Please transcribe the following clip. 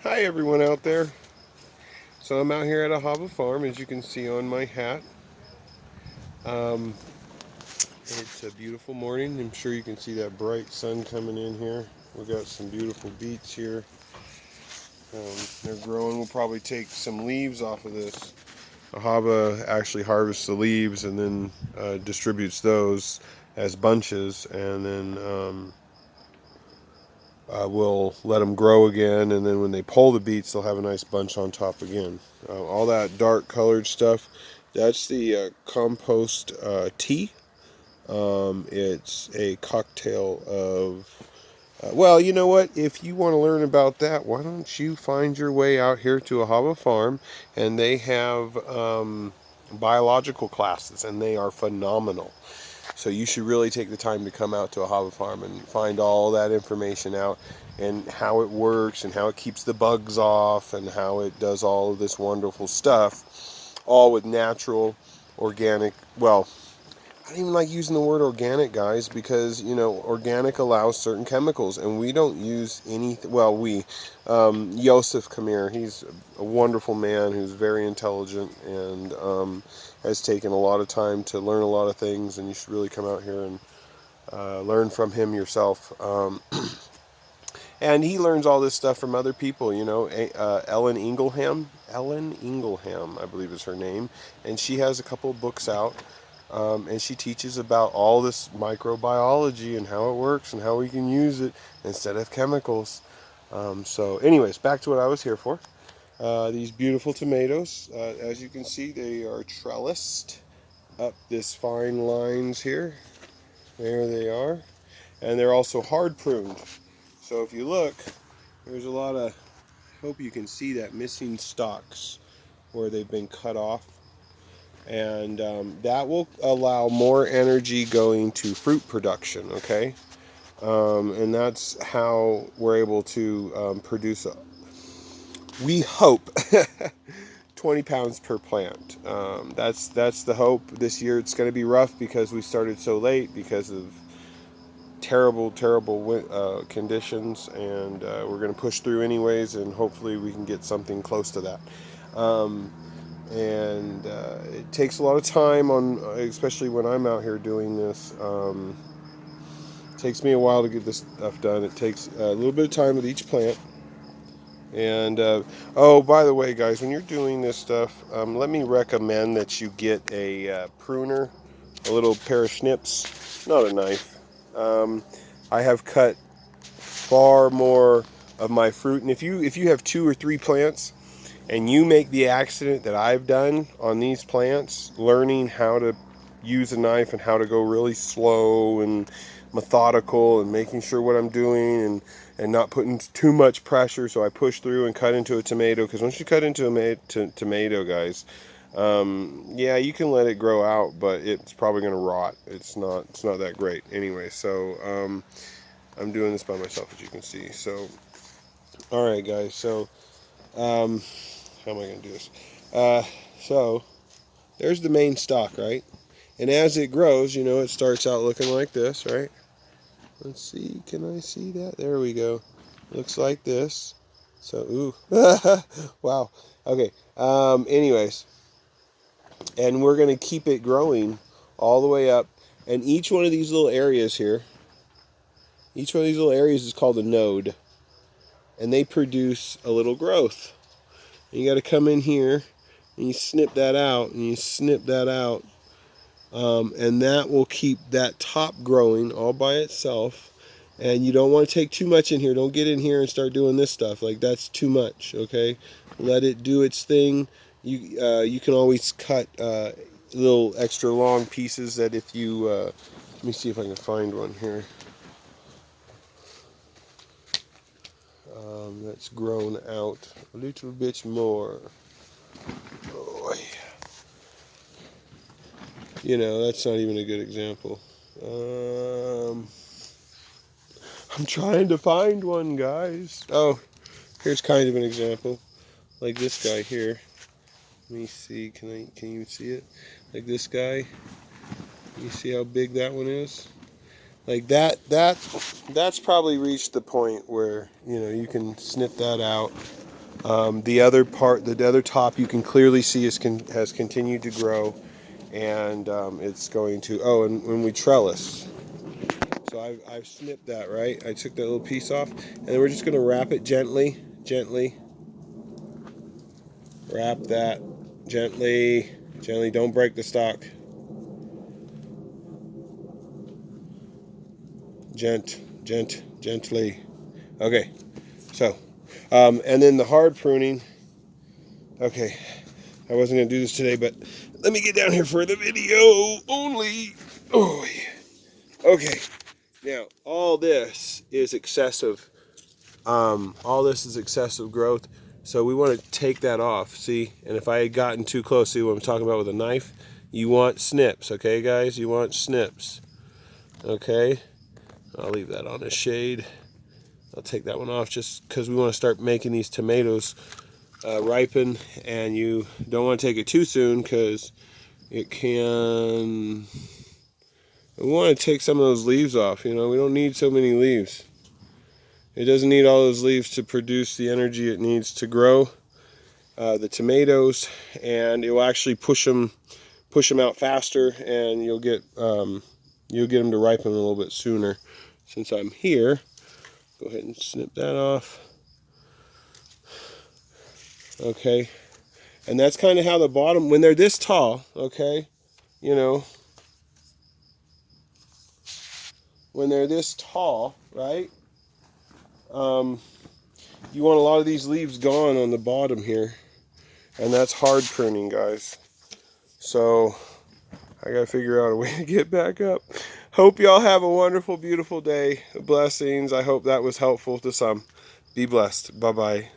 Hi everyone out there. So I'm out here at a Hava farm, as you can see on my hat. Um, it's a beautiful morning. I'm sure you can see that bright sun coming in here. We got some beautiful beets here. They're growing. We'll probably take some leaves off of this. Hava actually harvests the leaves and then distributes those as bunches, and then we'll let them grow again. And then when they pull the beets, they'll have a nice bunch on top again. All that dark colored stuff, that's the compost tea. It's a cocktail of, well, you know what? If you want to learn about that, why don't you find your way out here to a Hava farm, and they have biological classes, and they are phenomenal. So you should really take the time to come out to a Hava farm and find all that information out, and how it works, and how it keeps the bugs off, and how it does all of this wonderful stuff, all with natural, organic, well, I don't even like using the word organic, guys, because, organic allows certain chemicals, and we don't use any, well, Yosef Kamir, he's a wonderful man who's very intelligent, and has taken a lot of time to learn a lot of things, and you should really come out here and learn from him yourself. And he learns all this stuff from other people, Ellen Ingleham, I believe is her name, and she has a couple of books out, and she teaches about all this microbiology and how it works and how we can use it instead of chemicals. So, anyways, back to what I was here for. These beautiful tomatoes, as you can see, they are trellised up this fine lines here. There they are, and they're also hard pruned. So if you look, there's a lot of, I hope you can see that, missing stalks where they've been cut off. And that will allow more energy going to fruit production, okay? And that's how we're able to produce, we hope, 20 pounds per plant. That's the hope. This year it's going to be rough because we started so late because of terrible conditions, and we're going to push through anyways, and hopefully we can get something close to that. Um, and it takes a lot of time especially when I'm out here doing this. It takes me a while to get this stuff done. It takes a little bit of time with each plant. And oh, by the way, guys, when you're doing this stuff, let me recommend that you get a pruner, a little pair of snips, not a knife. I have cut far more of my fruit, and if you have 2 or 3 plants, and you make the accident that I've done on these plants, learning how to use a knife and how to go really slow and methodical and making sure what I'm doing, and not putting too much pressure, so I push through and cut into a tomato, because once you cut into a tomato, guys, yeah, you can let it grow out, but it's probably going to rot. It's not that great anyway. So I'm doing this by myself, as you can see. So, all right, guys. So how am I going to do this? Uh, so there's the main stalk, right? And as it grows, it starts out looking like this, right? Let's see. Can I see that? There we go. Looks like this. So, ooh. Wow. Okay. Anyways, and we're going to keep it growing all the way up. And each one of these little areas here, each one of these little areas is called a node. And they produce a little growth. And you got to come in here and you snip that out, and you snip that out. And that will keep that top growing all by itself. And you don't want to take too much in here. Don't get in here and start doing this stuff. Like, that's too much, okay? Let it do its thing. You can always cut little extra long pieces that if you... let me see if I can find one here. That's grown out a little bit more. Oh, that's not even a good example. I'm trying to find one, guys. Oh, here's kind of an example, like this guy here. Let me see. Can you see it? Like this guy. You see how big that one is? Like that's probably reached the point where you can snip that out. The other part, the other top, you can clearly see has continued to grow, and it's going to. Oh, and when we trellis, so I've snipped that, right. I took that little piece off, and then we're just going to wrap it gently, gently. Wrap that gently, gently. Don't break the stalk. Gently. Okay. So, and then the hard pruning. Okay, I wasn't going to do this today, but let me get down here for the video only. Oh, yeah. Okay. Now, all this is excessive. All this is excessive growth. So we want to take that off. See, and if I had gotten too close, see what I'm talking about with a knife? You want snips, okay, guys? You want snips. Okay. I'll leave that on the shade. I'll take that one off just because we want to start making these tomatoes ripen, and you don't want to take it too soon because it can. We want to take some of those leaves off. You know, we don't need so many leaves. It doesn't need all those leaves to produce the energy it needs to grow the tomatoes, and it will actually push them out faster, and you'll get them to ripen a little bit sooner. Since I'm here, go ahead and snip that off. Okay, and that's kind of how the bottom, when they're this tall, okay, you know, when they're this tall, right, you want a lot of these leaves gone on the bottom here, and that's hard pruning, guys. So I gotta figure out a way to get back up. Hope y'all have a wonderful, beautiful day. Blessings. I hope that was helpful to some. Be blessed. Bye-bye.